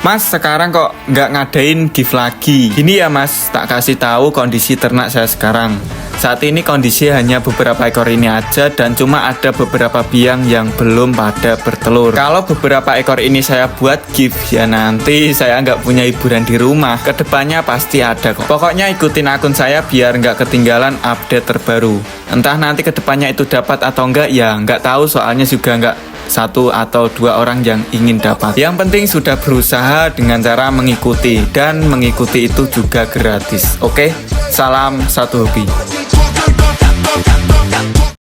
Mas, sekarang kok nggak ngadain gift lagi? Gini ya mas, tak kasih tahu kondisi ternak saya sekarang. Saat ini kondisi hanya beberapa ekor ini aja dan cuma ada beberapa biang yang belum pada bertelur. Kalau beberapa ekor ini saya buat gift, ya nanti saya nggak punya hiburan di rumah. Kedepannya pasti ada kok. Pokoknya ikutin akun saya biar nggak ketinggalan update terbaru. Entah nanti kedepannya itu dapat atau enggak, ya nggak tahu, soalnya juga nggak satu atau dua orang yang ingin dapat. Yang penting sudah berusaha dengan cara mengikuti, dan mengikuti itu juga gratis. Oke, salam satu hobi.